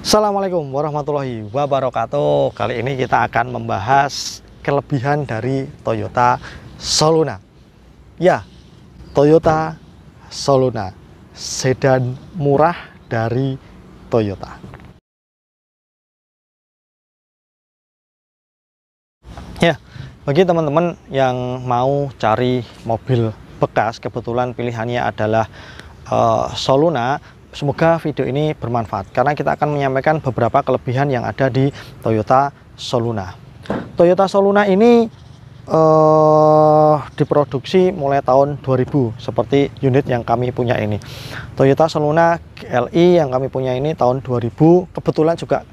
Assalamualaikum warahmatullahi wabarakatuh. Kali ini kita akan membahas kelebihan dari Toyota Soluna. Ya, Toyota Soluna, sedan murah dari Toyota. Ya, bagi teman-teman yang mau cari mobil bekas, kebetulan pilihannya adalah Soluna. Semoga video ini bermanfaat karena kita akan menyampaikan beberapa kelebihan yang ada di Toyota Soluna. Toyota Soluna ini diproduksi mulai tahun 2000 seperti unit yang kami punya ini. Toyota Soluna GLI yang kami punya ini tahun 2000 kebetulan juga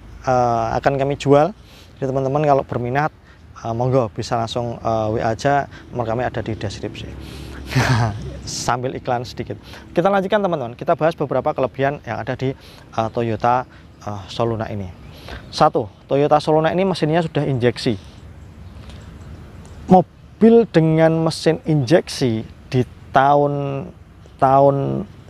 akan kami jual. Jadi teman-teman kalau berminat monggo bisa langsung WA aja, nomor kami ada di deskripsi. Sambil iklan sedikit, kita lanjutkan teman-teman. Kita bahas beberapa kelebihan yang ada di Toyota Soluna ini. Satu, Toyota Soluna ini mesinnya sudah injeksi. Mobil dengan mesin injeksi di tahun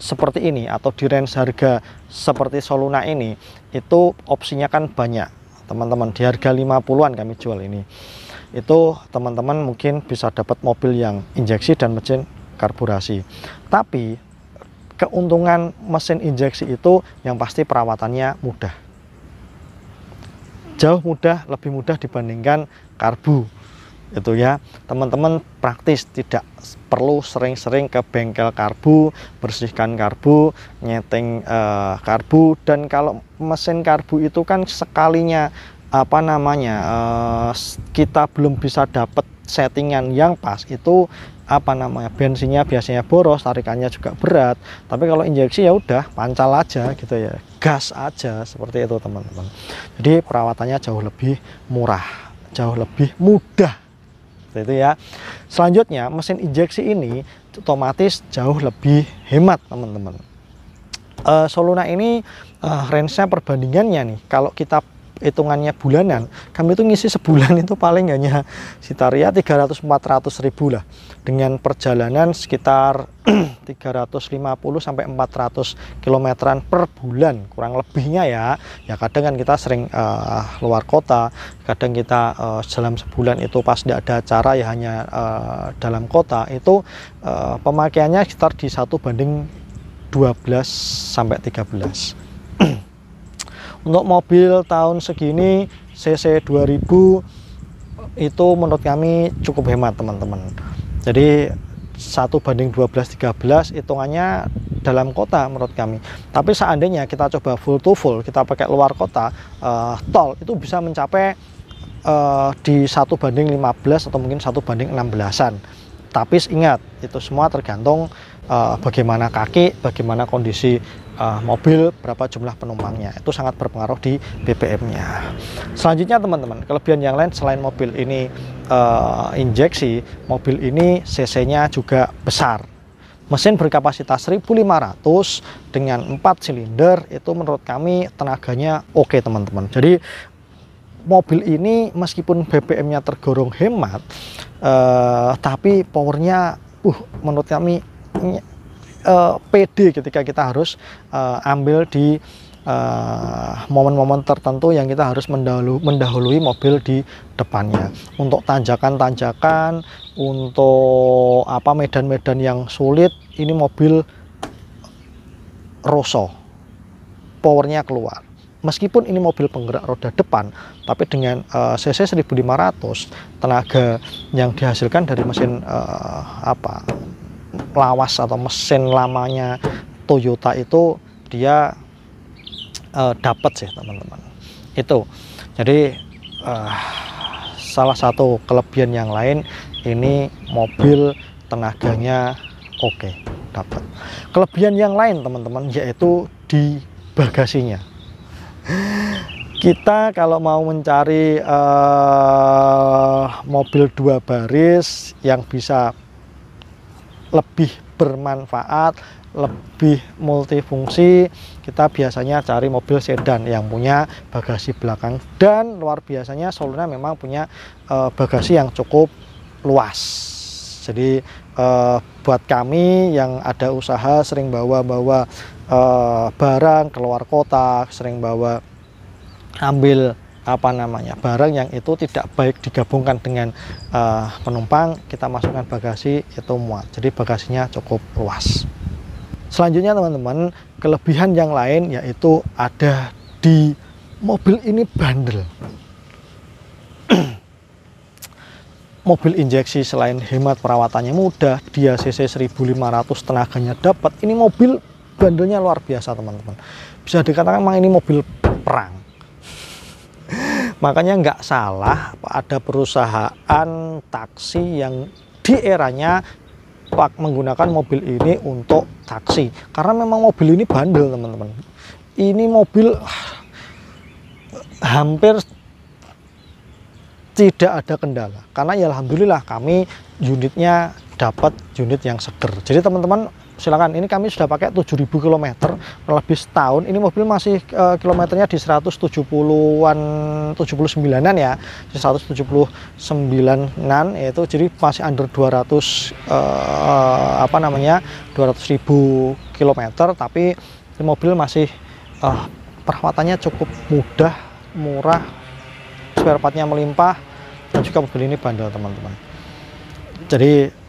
seperti ini atau di range harga seperti Soluna ini, itu opsinya kan banyak teman-teman. Di harga 50-an kami jual ini. Itu teman-teman mungkin bisa dapat mobil yang injeksi dan mesin karburasi. Tapi keuntungan mesin injeksi itu yang pasti perawatannya mudah. Jauh mudah, lebih mudah dibandingkan karbu. Itu ya, teman-teman praktis, tidak perlu sering-sering ke bengkel karbu, bersihkan karbu, nyeting karbu. Dan kalau mesin karbu itu kan sekalinya kita belum bisa dapat settingan yang pas, itu bensinnya biasanya boros, tarikannya juga berat. Tapi kalau injeksi ya udah pancal aja gitu ya, gas aja, seperti itu teman-teman. Jadi perawatannya jauh lebih murah, jauh lebih mudah itu ya. Selanjutnya mesin injeksi ini otomatis jauh lebih hemat teman-teman. Soluna ini range-nya perbandingannya nih, kalau kita hitungannya bulanan, kami itu ngisi sebulan itu paling hanya sekitar ya 300-400 ribu lah, dengan perjalanan sekitar 350 sampai 400 kilometeran per bulan kurang lebihnya ya. Ya kadang kan kita sering luar kota, kadang kita dalam sebulan itu pas tidak ada acara ya hanya dalam kota, itu pemakaiannya sekitar di 1:12 sampai 13. Untuk mobil tahun segini CC 2000 itu menurut kami cukup hemat teman-teman. Jadi 1:12-13 hitungannya dalam kota menurut kami. Tapi seandainya kita coba full to full, kita pakai luar kota, tol itu bisa mencapai di 1:15 atau mungkin 1:16-an. Tapi ingat, itu semua tergantung bagaimana kaki, bagaimana kondisi mobil, berapa jumlah penumpangnya. Itu sangat berpengaruh di BBM-nya. Selanjutnya teman-teman, kelebihan yang lain selain mobil ini injeksi, mobil ini cc-nya juga besar. Mesin berkapasitas 1500 dengan 4 silinder, itu menurut kami tenaganya oke teman-teman. Jadi mobil ini meskipun BBM-nya tergolong hemat, tapi powernya menurut kami PD ketika kita harus ambil di momen-momen tertentu yang kita harus mendahului mobil di depannya. Untuk tanjakan-tanjakan, untuk medan-medan yang sulit, ini mobil roso, powernya keluar. Meskipun ini mobil penggerak roda depan, tapi dengan cc 1500, tenaga yang dihasilkan dari mesin lawas atau mesin lamanya Toyota itu dia dapat sih teman-teman. Itu jadi salah satu kelebihan yang lain, ini mobil tenaganya oke, dapat. Kelebihan yang lain teman-teman yaitu di bagasinya. Kita kalau mau mencari mobil 2 baris yang bisa lebih bermanfaat, lebih multifungsi, kita biasanya cari mobil sedan yang punya bagasi belakang, dan luar biasanya Soluna memang punya bagasi yang cukup luas. Jadi buat kami yang ada usaha, sering bawa barang keluar kota, sering bawa ambil barang yang itu tidak baik digabungkan dengan penumpang, kita masukkan bagasi, itu muat. Jadi bagasinya cukup luas. Selanjutnya teman-teman, kelebihan yang lain yaitu ada di mobil ini bandel. Mobil injeksi selain hemat perawatannya mudah, dia cc 1500, tenaganya dapat. Ini mobil bandelnya luar biasa teman-teman. Bisa dikatakan memang ini mobil perang. Makanya nggak salah ada perusahaan taksi yang di eranya menggunakan mobil ini untuk taksi, karena memang mobil ini bandel teman-teman. Ini mobil hampir tidak ada kendala, karena ya alhamdulillah kami unitnya dapat unit yang seger. Jadi teman-teman silakan, ini kami sudah pakai 7.000 km, lebih setahun. Ini mobil masih kilometernya di 170-an, 79-an ya, 179-an, yaitu jadi masih under 200 200.000 km, tapi mobil masih perawatannya cukup mudah, murah, spare partnya melimpah, dan juga mobil ini bandel teman-teman. Jadi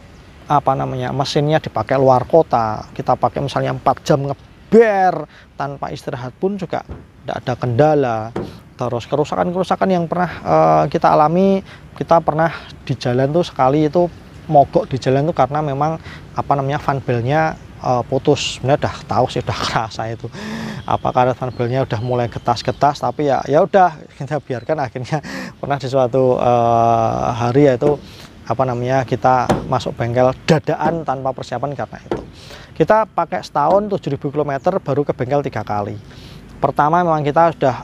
mesinnya dipakai luar kota, kita pakai misalnya 4 jam ngeber tanpa istirahat pun juga tidak ada kendala. Terus kerusakan yang pernah kita alami, kita pernah di jalan tuh sekali itu mogok di jalan tuh karena memang fan belnya putus. Sebenarnya udah tahu sih, udah kerasa itu karena fan belnya udah mulai getas-getas, tapi ya udah kita biarkan. Akhirnya pernah di suatu hari yaitu kita masuk bengkel dadaan tanpa persiapan. Karena itu kita pakai setahun 7.000 km baru ke bengkel 3 kali. Pertama memang kita sudah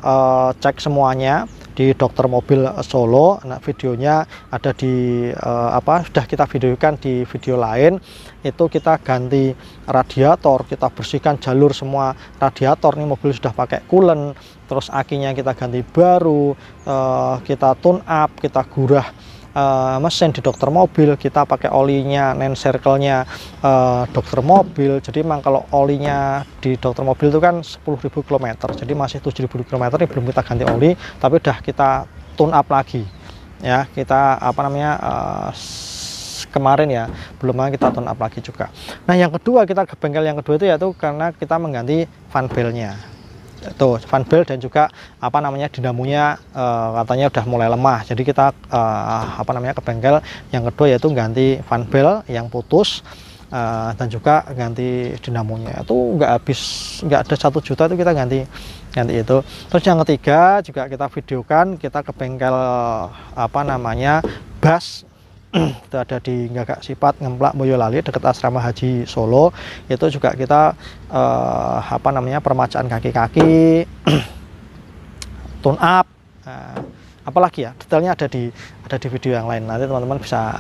cek semuanya di dokter mobil Solo. Nah, videonya ada di sudah kita videokan di video lain. Itu kita ganti radiator, kita bersihkan jalur semua radiator. Nih mobil sudah pakai coolant, terus akinya kita ganti baru, kita tune up, kita gurah mesin di dokter mobil, kita pakai olinya Nen Circle-nya dokter mobil. Jadi memang kalau olinya di dokter mobil itu kan 10.000 km, jadi masih 7.000 km ini belum kita ganti oli, tapi udah kita tune up lagi ya. Kita kemarin ya, belum lama kita tune up lagi juga. Nah, yang kedua, kita ke bengkel yang kedua itu yaitu karena kita mengganti fan belnya. Itu fan bel, dan juga dinamonya katanya udah mulai lemah. Jadi kita ke bengkel yang kedua yaitu ganti fan bel yang putus, dan juga ganti dinamonya. Itu nggak ada 1 juta itu kita ganti itu. Terus yang ketiga juga kita videokan, kita ke bengkel Bas. Itu ada di Gagak Sipat, Ngemplak, Boyolali, dekat asrama haji Solo. Itu juga kita permajaan kaki-kaki, tune up, apalagi ya, detailnya ada di video yang lain. Nanti teman-teman bisa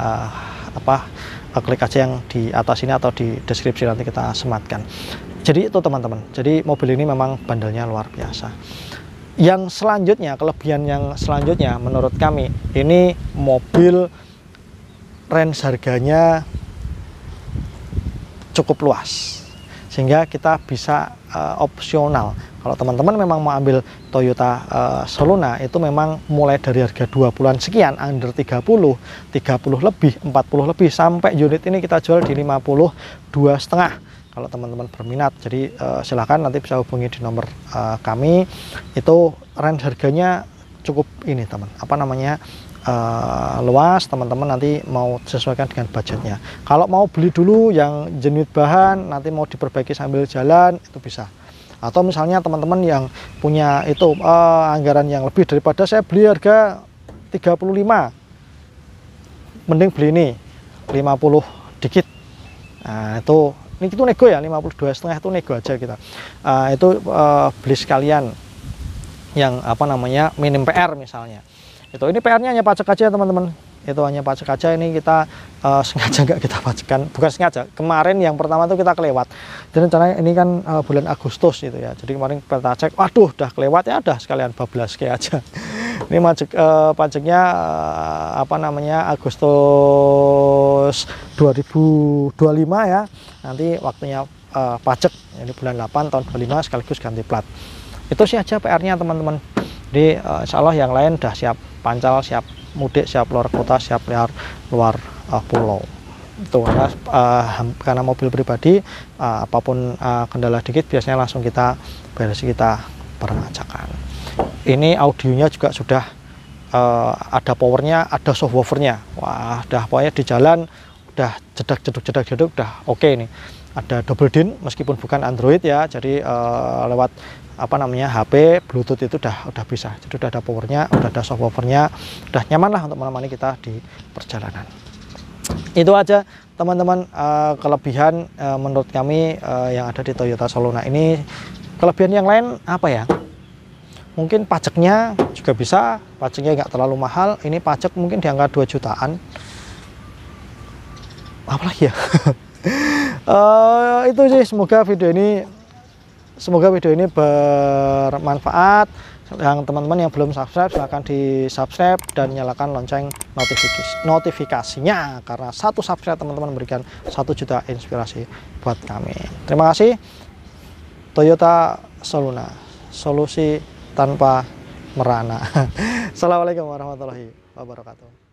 klik aja yang di atas ini atau di deskripsi, nanti kita sematkan. Jadi itu teman-teman, jadi mobil ini memang bandelnya luar biasa. Yang selanjutnya, kelebihan yang selanjutnya menurut kami, ini mobil range harganya cukup luas, sehingga kita bisa opsional. Kalau teman-teman memang mau ambil Toyota Soluna, itu memang mulai dari harga 20-an sekian, under 30 lebih, 40 lebih, sampai unit ini kita jual di 52,5 kalau teman-teman berminat. Jadi silahkan nanti bisa hubungi di nomor kami. Itu range harganya cukup ini teman, luas. Teman-teman nanti mau sesuaikan dengan budgetnya. Kalau mau beli dulu yang jenis bahan, nanti mau diperbaiki sambil jalan, itu bisa. Atau misalnya teman-teman yang punya itu anggaran yang lebih, daripada saya beli harga 35, mending beli ini 50 dikit. Nah, itu nego ya, 52,5 itu nego aja kita. Itu beli sekalian yang minim PR misalnya. Ini PR-nya hanya pajak aja teman-teman. Itu hanya pajak aja. Ini kita sengaja nggak kita pajakan, bukan sengaja. Kemarin yang pertama tuh kita kelewat. Dan rencana ini kan bulan Agustus itu ya. Jadi kemarin kita cek, waduh udah kelewat ya, udah sekalian bablas kayak aja. Ini pajaknya Agustus 2025 ya. Nanti waktunya pajak, ini bulan 8 tahun 25 sekaligus ganti plat. Itu sih aja PR-nya teman-teman. Jadi insya Allah yang lain udah siap pancal, siap mudik, siap luar kota, siap luar pulau. Itu karena mobil pribadi, apapun kendala dikit biasanya langsung kita beres, kita permajakan. Ini audionya juga sudah ada powernya, ada subwoofernya. Wah, udah pokoknya di jalan udah jeduk udah oke nih. Ada double din meskipun bukan Android ya, jadi lewat HP Bluetooth itu udah bisa. Jadi udah ada powernya, udah ada subwoofernya, udah nyaman lah untuk menemani kita di perjalanan. Itu aja teman-teman kelebihan menurut kami yang ada di Toyota Soluna ini. Kelebihan yang lain apa ya? Mungkin pajaknya juga bisa, pajaknya nggak terlalu mahal. Ini pajak mungkin di angka 2 jutaan. Apalagi ya? Itu sih, semoga video ini bermanfaat. Yang teman-teman yang belum subscribe silahkan di subscribe dan nyalakan lonceng notifikasinya, karena 1 subscribe teman-teman memberikan 1 juta inspirasi buat kami. Terima kasih. Toyota Soluna, solusi tanpa merana. Assalamualaikum warahmatullahi wabarakatuh.